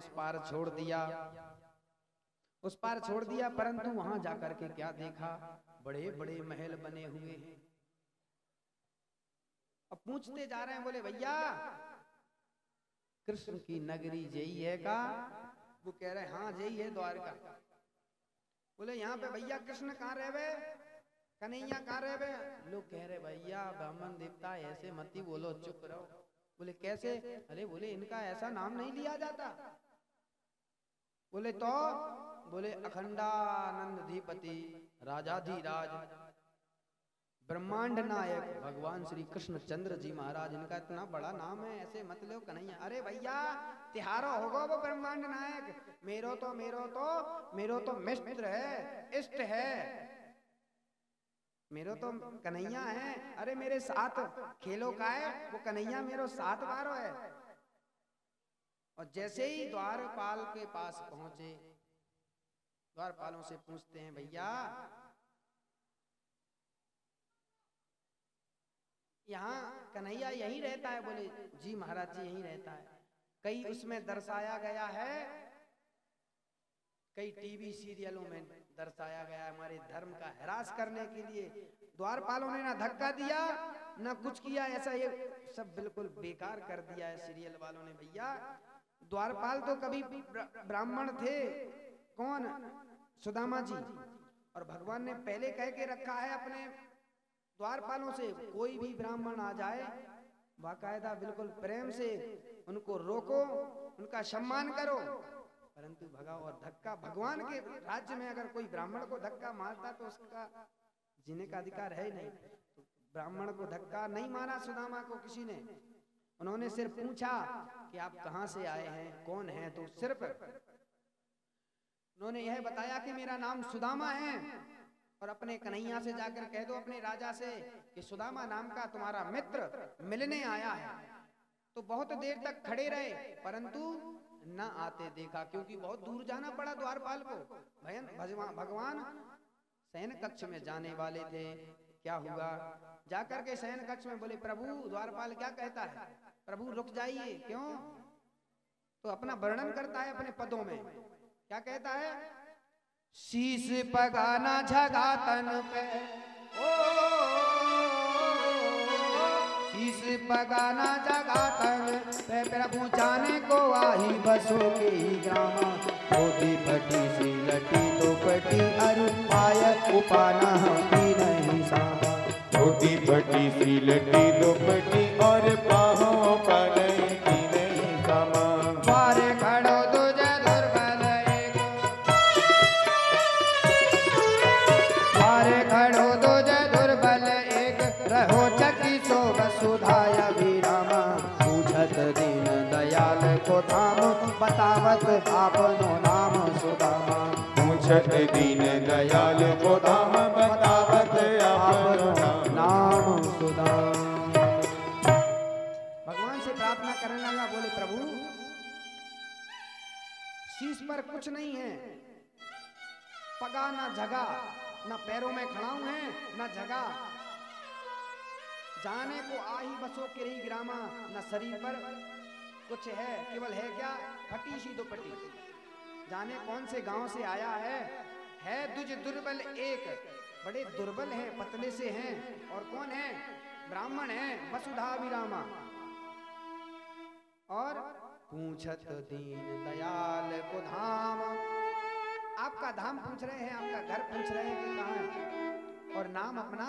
उस पार छोड़ दिया, उस पार छोड़ दिया, परंतु वहां जाकर के क्या देखा, बड़े बड़े महल बने हुए हैं। अब पूछते जा रहे हैं, बोले भैया कृष्ण की नगरी यही है का? वो कह रहे हाँ यही है द्वारका। बोले यहाँ पे भैया कृष्ण कहाँ रहे, कन्हैया कहाँ रहे? लोग कह रहे भैया ब्राह्मण देवता ऐसे मत ही बोलो, चुप रहो। बोले कैसे? अरे बोले इनका ऐसा नाम नहीं लिया जाता। बोले तो? बोले अखंडानंदधिपति राजाधिराज ब्रह्मांड नायक भगवान श्री कृष्ण चंद्र जी महाराज, इनका इतना बड़ा नाम है, ऐसे मत लो कन्हैया। अरे भैया तिहारो होगा वो ब्रह्मांड नायक, मेरो तो मित्र है, इष्ट है, मेरो तो कन्हैया है। अरे मेरे साथ खेलो का है, वो कन्हैया मेरो साथ बारो है। और जैसे ही द्वारपाल के पास पहुंचे, द्वारपालों से पूछते हैं भैया यहाँ कन्हैया यहीं रहता है? बोले जी महाराज जी यहीं रहता है। कई उसमें दर्शाया गया है, कई टीवी सीरियलों में दर्शाया गया है, हमारे धर्म का ह्रास करने के लिए। द्वारपालों ने ना धक्का दिया ना कुछ किया, ऐसा ये सब बिल्कुल बेकार कर दिया है सीरियल वालों ने। भैया द्वारपाल तो कभी ब्राह्मण थे, कौन? सुदामा जी। और भगवान ने पहले कह के रखा है अपने द्वारपालों से, कोई भी ब्राह्मण आ जाए बाकायदा बिल्कुल प्रेम से उनको रोको, उनका सम्मान करो। परंतु भगाओ और धक्का, भगवान के राज्य में अगर कोई ब्राह्मण को धक्का मारता तो उसका जीने का अधिकार है ही नहीं। तो ब्राह्मण को धक्का नहीं मारा सुदामा को किसी ने। उन्होंने सिर्फ पूछा कि आप कहां से आए हैं, कौन हैं, तो सिर्फ उन्होंने यह बताया कि मेरा नाम सुदामा है, और अपने कन्हैया से जाकर कह दो अपने राजा से कि सुदामा नाम का तुम्हारा मित्र मिलने आया है। तो बहुत देर तक खड़े रहे परंतु न आते देखा, क्योंकि बहुत दूर जाना पड़ा द्वारपाल को। भगवान शयन कक्ष में जाने वाले थे। क्या हुआ, जाकर के शयन कक्ष में बोले प्रभु, द्वारपाल क्या कहता है? प्रभु रुक जाइए। क्यों? तो अपना वर्णन करता है अपने पदों में। क्या कहता है? शीश पगाना झगा तन पे, ओ शीश पगाना झगा तन पे, प्रभु जाने को आही बसो के ही ग्रामा। धोती फटी सी लटी तो फटी, अरु पाय उपाना की नहीं सामा। धोती फटी सी लटी तो फटी, और बाहों का नहीं की नहीं सामा। द्वारे खड़ो तुझे दुर्बल एक, द्वारे खड़ो तुझे दुर्बल एक, रहो चकी सो वसुधाया विरामा। पूछत दीन दयाल को थाम, बतावत आपनो नाम सुदामा। पूछत दीन दयाल को धाम, बतावत आपनो नाम सुदामा। भगवान से प्रार्थना करने लगा, बोले प्रभु शीश पर कुछ नहीं है, पगा ना झगा, ना पैरों में खड़ाऊ है ना झगा। जाने को आही बसो किरी ग्रामा, न शरीर पर कुछ है, केवल है क्या? फटी सी दुपट्टी। जाने कौन से गांव से आया है दुज दुर्बल एक, बड़े दुर्बल हैं, पतले से हैं। और कौन है? ब्राह्मण है, वसुधा विरामा। और पूछत दीन दयाल को धाम, आपका धाम पूछ रहे हैं, आपका घर पूछ रहे हैं कि कहाँ है, और नाम अपना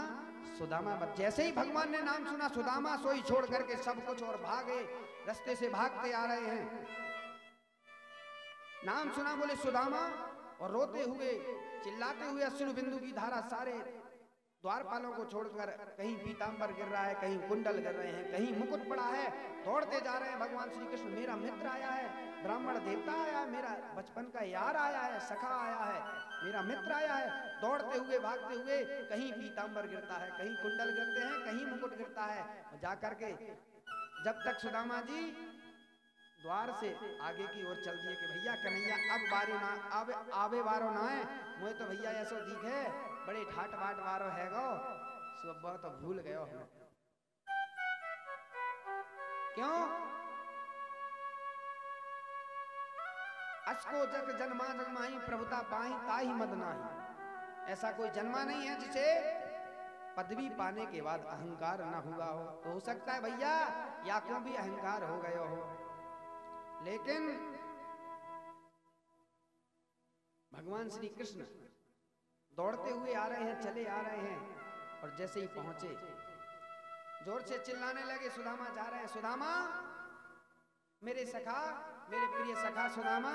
सुदामा। जैसे ही भगवान ने नाम सुना सुदामा, सोई छोड़ करके सब कुछ और भागे, रास्ते से भागते आ रहे हैं। नाम सुना, बोले सुदामा, और रोते हुए चिल्लाते हुए अश्रु बिंदु की धारा सारे द्वारपालों को छोड़कर, कहीं पीतांबर गिर रहा है, कहीं कुंडल गिर रहे हैं, कहीं मुकुट पड़ा है, दौड़ते जा रहे हैं भगवान श्री कृष्ण। मेरा मित्र आया है, ब्राह्मण देवता आया है, मेरा बचपन का यार आया है, सखा आया है, मेरा मित्र आया है। दौड़ते हुए भागते हुए कहीं पीतांबर गिरता है, कहीं कुंडल गिरते हैं, कहीं मुकुट गिरता है। जाकर के जब तक सुदामा जी द्वार से आगे की ओर चल दिए कि भैया कन्हैया अब बारी ना, अब आवे वारो ना है, मुझे तो भैया ऐसो दिख है, बड़े ठाट बाट वारो है गो, सुबह तो भूल गयो हमें। क्यों? असको जग जन्मा जन्माही प्रभुता पाही ताही मद नाही। ऐसा कोई जन्मा नहीं है जिसे पदवी पाने के बाद अहंकार न हुआ हो। तो हो सकता है भैया या को भी अहंकार हो गया हो, लेकिन भगवान श्री कृष्ण दौड़ते हुए आ रहे हैं, चले आ रहे हैं, और जैसे ही पहुंचे जोर से चिल्लाने लगे, सुदामा जा रहे हैं, सुदामा मेरे सखा, मेरे प्रिय सखा सुदामा,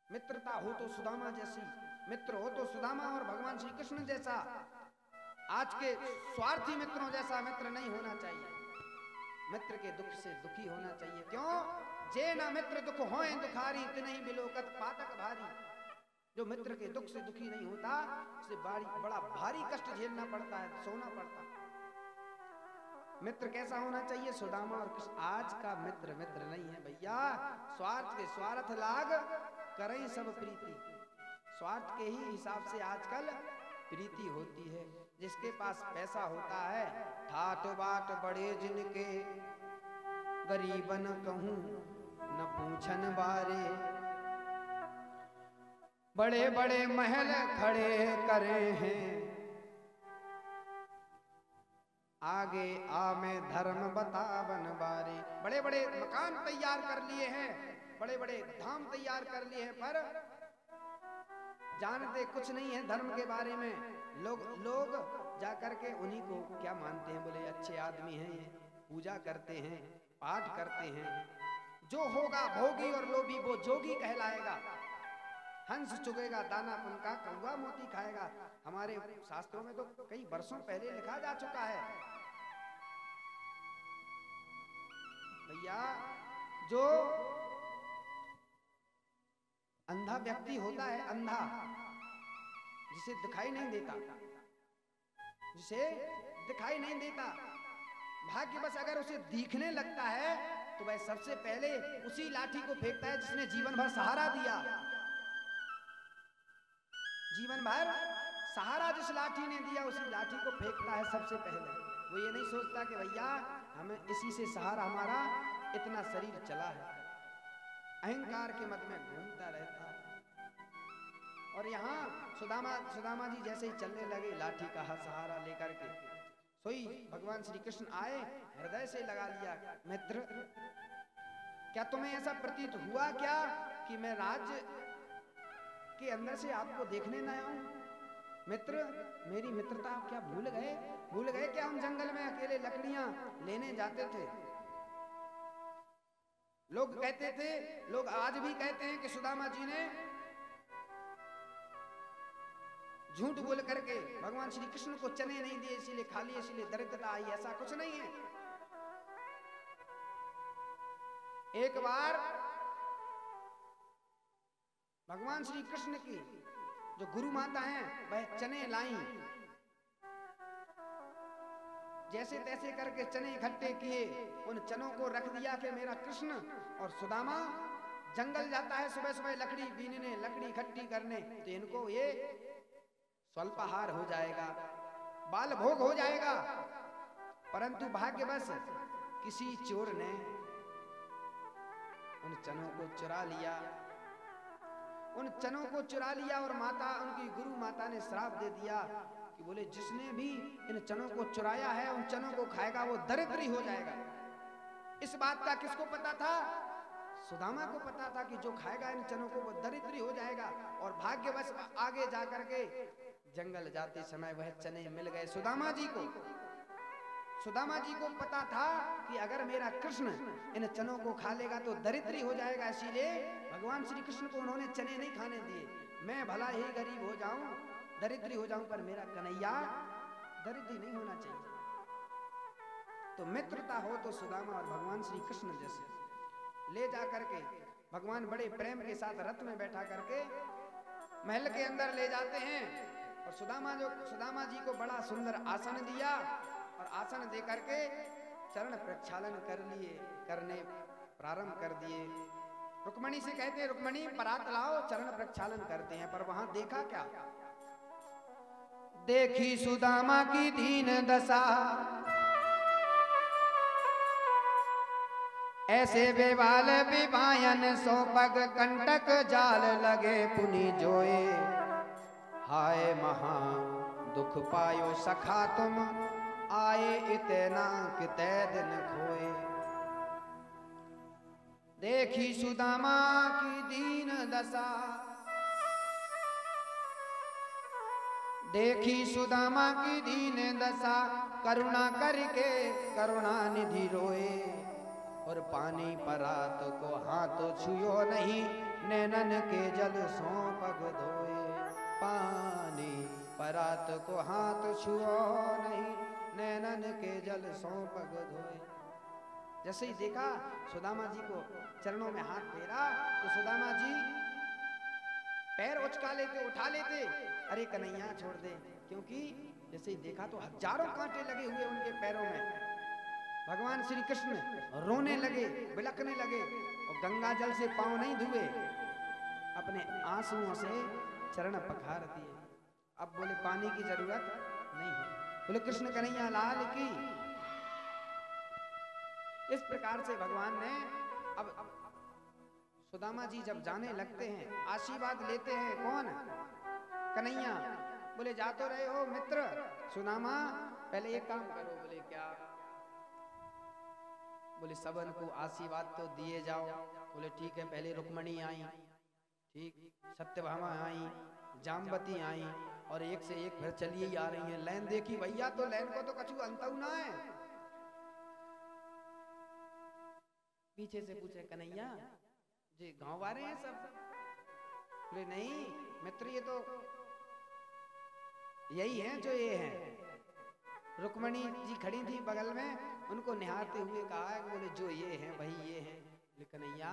मित्रता हो तो सुदामा जैसी, मित्र हो तो सुदामा और भगवान श्री कृष्ण जैसा, आज के स्वार्थी मित्रों जैसा मित्र नहीं होना चाहिए। मित्र के दुख से दुखी होना चाहिए। क्यों? जे ना मित्र दुख होए दुखारी तिनहि बिलोकत पातक भारी। जो मित्र के दुख से दुखी नहीं होता उसे बड़ा भारी कष्ट झेलना पड़ता है, सोना पड़ता है। मित्र कैसा होना चाहिए? सुदामा और कृष्ण। आज का मित्र मित्र नहीं है भैया, स्वार्थ के स्वार्थ लाग करें सब प्रीति। स्वार्थ के ही हिसाब से आजकल प्रीति होती है। जिसके पास पैसा होता है, ठाट बाट बड़े जिनके, गरीबन कहूं न पूछन बारे, बड़े बड़े महल खड़े करे हैं, आगे आ में धर्म बतावन बारे। बड़े बड़े मकान तैयार कर लिए हैं, बड़े बड़े धाम तैयार कर लिए हैं, पर जानते कुछ नहीं है धर्म के बारे में। लोग जाकर के उन्हीं को क्या मानते हैं, बोले अच्छे आदमी हैं ये, पूजा करते हैं, पाठ करते हैं। जो होगा भोगी और लोभी वो जोगी कहलाएगा। हंस चुगेगा दाना पुनका, कौवा मोती खाएगा। हमारे शास्त्रों में तो कई वर्षों पहले लिखा जा चुका है भैया। जो अंधा व्यक्ति होता है, अंधा जिसे दिखाई नहीं देता, जिसे दिखाई नहीं देता, भाग्यवश अगर उसे दिखने लगता है तो वह सबसे पहले उसी लाठी को फेंकता है जिसने जीवन भर सहारा दिया। जीवन भर सहारा जिस लाठी ने दिया उसी लाठी को फेंकता है सबसे पहले। वो ये नहीं सोचता कि भैया हमें इसी से सहारा, हमारा इतना शरीर चला है। अहंकार के मद में घूमता रहता है। और यहाँ सुदामा जी जैसे ही चलने लगे लाठी का सहारा लेकर के, सोई भगवान श्री कृष्ण आए, हृदय से लगा लिया, मित्र क्या तुम्हें ऐसा प्रतीत हुआ क्या कि मैं राज्य के अंदर से आपको देखने न आऊं? मित्र, मेरी मित्रता आप क्या भूल गए? भूल गए क्या हम जंगल में अकेले लकड़ियां लेने जाते थे? लोग कहते थे, लोग आज भी कहते हैं कि सुदामा जी ने झूठ बोल करके भगवान श्री कृष्ण को चने नहीं दिए, इसीलिए खाली, इसीलिए दरिद्रता आई। ऐसा कुछ नहीं है। एक बार भगवान श्री कृष्ण की जो गुरु माता हैं वह चने लाई, जैसे तैसे करके चने इकट्ठे किए, उन चनों को रख दिया कि मेरा कृष्ण और सुदामा जंगल जाता है सुबह सुबह लकड़ी बीनने, लकड़ी इकट्ठी करने, तो इनको ये स्वल्पाहार हो जाएगा, बाल भोग हो जाएगा। परंतु भाग्यवश किसी चोर ने उन चनों को चुरा लिया, उन चनों को चुरा लिया, और माता, उनकी गुरु माता ने श्राप दे दिया कि बोले जिसने भी इन चनों को चुराया है उन चनों को खाएगा वो दरिद्री हो जाएगा। इस बात का किसको पता था? सुदामा को पता था कि जो खाएगा इन चनों को वो दरिद्री हो जाएगा। और भाग्यवश आगे जाकर के जंगल जाते समय वह चने मिल गए सुदामा जी को। सुदामा जी को पता था कि अगर मेरा कृष्ण इन चनों को खा लेगा तो दरिद्री हो जाएगा, इसीलिए भगवान श्री कृष्ण को उन्होंने चने नहीं खाने दिए। मैं भला ही गरीब हो जाऊं, दरिद्री हो जाऊं, पर मेरा कन्हैया दरिद्री नहीं होना चाहिए। तो मित्रता हो तो सुदामा और भगवान श्री कृष्ण जैसे ले जा करके भगवान बड़े प्रेम के साथ रथ में बैठा करके महल के अंदर ले जाते हैं। और सुदामा जी को बड़ा सुंदर आसन दिया, और आसन दे करके चरण प्रक्षालन करने प्रारंभ कर दिए। रुक्मणी से कहते हैं, रुक्मणी परात लाओ, चरण प्रक्षालन करते हैं। पर वहां देखा क्या? देखी सुदामा की दीन दशा, ऐसे बेवाल विवायन सो पग कंटक जाल लगे पुनि जोए। हाय महा दुख पायो सखा तुम आए इतना किते दिन खोए। देखी सुदामा की दीन दशा, देखी सुदामा की दीन दशा करुणा करके करुणा निधि रोए। और पानी परात को हाथ छुयो नहीं नैनन के जल सो पग धोए। पानी परात को हाथ छुओ नहीं नैनन के जल सो पग धोए। जैसे ही देखा सुदामा जी को चरणों में हाथ फेरा तो सुदामा जी पैर उचका लेते, उठा लेते, अरे कन्हैया छोड़ दे, क्योंकि जैसे ही देखा तो हजारों कांटे लगे हुए उनके पैरों में। भगवान श्री कृष्ण रोने लगे, बिलखने लगे और गंगा जल से पांव नहीं धुए, अपने आंसुओं से चरण पखार दिए। अब बोले पानी की जरूरत नहीं है। बोले कृष्ण कन्हैया लाल की। इस प्रकार से भगवान ने अब सुदामा जी जब जाने लगते हैं, आशीर्वाद लेते हैं, कौन? कन्हैया। बोले जा तो रहे हो मित्र सुदामा, पहले एक काम करो। बोले क्या? बोले सबन को आशीर्वाद तो दिए जाओ। बोले ठीक है। पहले रुक्मणी आई, ठीक, सत्यभामा आई, जामवती आई और एक से एक फिर चलिए ही आ रही हैं। लैन देखी भैया तो लैन को तो कछु अंतऊ ना है। पीछे से पूछे कन्हैया जी गांव वाले हैं सब? बोले नहीं मित्र, ये तो यही हैं जो ये हैं। रुक्मणी जी खड़ी थी बगल में, उनको निहारते हुए कहा है। बोले जो ये हैं वही ये हैं। बोले कन्हैया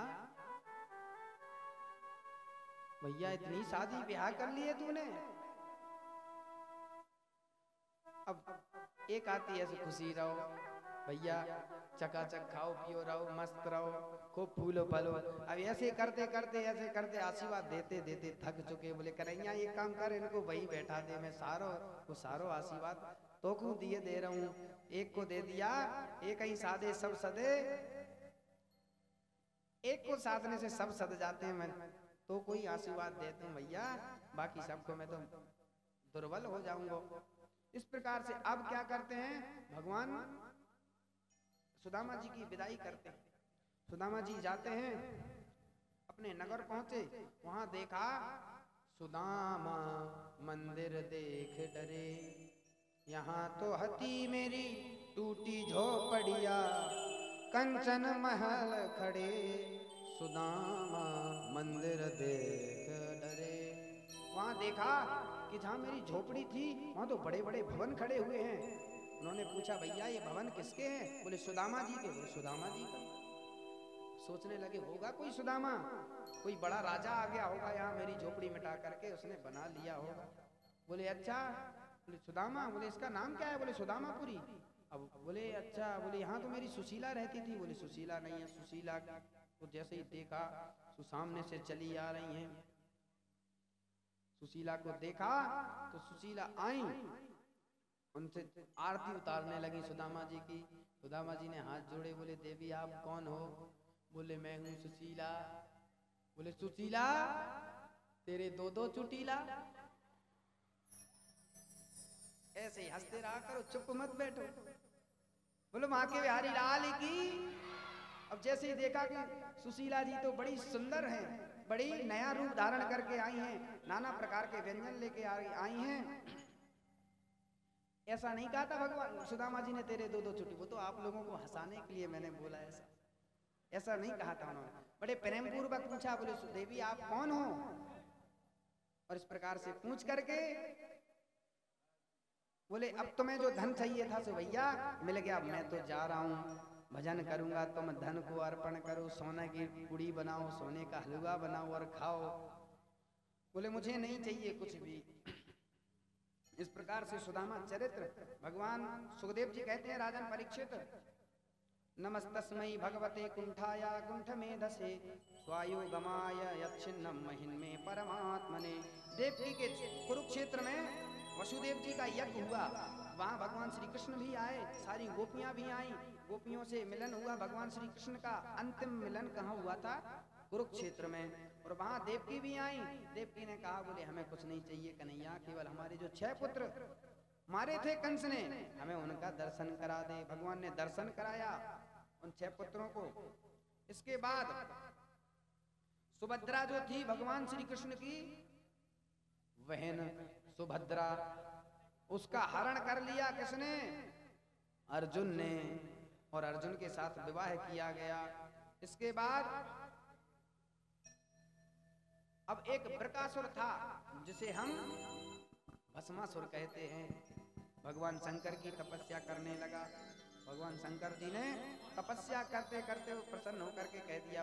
भैया इतनी शादी ब्याह कर लिए तूने? अब एक आती है खुशी रहो भैया, चकाचक खाओ पियो रहो, मस्त रहो, खूब फूलो फलो। अब ऐसे करते करते ऐसे करते आशीर्वाद देते देते थक चुके। बोले कन्हैया एक काम कर, इनको वही बैठा दे, मैं सारो आशीर्वाद तो को दिए दे रहा हूँ। एक को दे दिया, एक ही साधे सब सदे, एक को साधने से सब सद जाते हैं। मैं तो कोई आशीर्वाद देता हूँ भैया, बाकी सबको मैं तो दुर्बल हो जाऊंगा। इस प्रकार से अब क्या करते हैं, भगवान सुदामा जी की विदाई करते हैं। सुदामा जी जाते हैं, अपने नगर पहुंचे, वहां देखा सुदामा मंदिर देख डरे। यहाँ तो हती मेरी टूटी झोपड़िया, कंचन महल खड़े, सुदामा मंदिर देख डरे। वहां देखा कि जहाँ मेरी झोपड़ी थी वहां तो बड़े बड़े भवन खड़े हुए हैं। उन्होंने पूछा भैया ये भवन किसके हैं? बोले सुदामा जी के। बोले सुदामा जी का? सोचने लगे होगा कोई सुदामा, कोई बड़ा राजा आ गया होगा यहाँ मेरी झोपड़ी मिटा करके उसने बना लिया होगा। बोले अच्छा। बोले सुदामा। बोले इसका नाम क्या है? बोले सुदामापुरी। अब बोले अच्छा। बोले यहाँ तो मेरी सुशीला रहती थी। बोले सुशीला नहीं है। सुशीला को जैसे ही देखा तो सामने से चली आ रही हैं। सुशीला को देखा तो सुशीला आई, उनसे आरती उतारने लगी सुदामा जी की। सुदामा जी ने हाथ जोड़े, बोले देवी आप कौन हो? बोले मैं हूँ सुशीला। बोले सुशीला तेरे दो दो चुटीला। ऐसे ही हंसते रहा करो, चुप मत बैठो। बोलो माँ के बिहारी लाल की। अब जैसे ही देखा कि सुशीला जी तो बड़ी सुंदर हैं, बड़ी नया रूप धारण करके आई हैं, नाना प्रकार के व्यंजन लेके आई हैं। ऐसा नहीं कहा था भगवान सुदामा जी ने तेरे दो दो चुटी, वो तो आप लोगों को हंसाने के लिए मैंने बोला, ऐसा नहीं कहा था उन्होंने। बड़े प्रेम पूर्वक पूछा, बोले देवी आप कौन हो? और इस प्रकार से पूछ करके बोले अब तुम्हें जो धन चाहिए था सो भैया मिल गया, मैं तो जा रहा हूँ भजन करूंगा, तुम धन को अर्पण करो, सोने की पूड़ी बनाओ, सोने का हलवा बनाओ और खाओ। बोले मुझे नहीं चाहिए कुछ भी। इस प्रकार से सुदामा चरित्र भगवान सुखदेव जी कहते हैं राजन परीक्षित, नमस्तस्मै भगवते कुंठाया कुंठ मेधसे स्वायु गमाय यच्छिन्नम महिन्मे परमात्मने। देवकी के कुरुक्षेत्र में वसुदेव जी का यज्ञ हुआ, वहां भगवान श्री कृष्ण भी आए, सारी गोपियां भी आई, गोपियों से मिलन हुआ भगवान श्री कृष्ण का। अंतिम मिलन कहाँ हुआ था? कुरुक्षेत्र में। और वहां देवकी भी आई। देवकी ने कहा बोले हमें कुछ नहीं चाहिए कन्हैया, केवल हमारे जो 6 पुत्र मारे थे कंस ने, हमें उनका दर्शन करा दे। भगवान ने दर्शन कराया उन 6 पुत्रों को। इसके बाद सुभद्रा जो थी भगवान श्री कृष्ण की बहन सुभद्रा, उसका हरण कर लिया किसने? अर्जुन ने। और अर्जुन के साथ विवाह किया गया। इसके बाद अब एक वृकासुर था जिसे हम भस्मासुर कहते हैं। भगवान शंकर की तपस्या करने लगा। भगवान शंकर जी ने तपस्या करते करते वो प्रसन्न होकर के कह दिया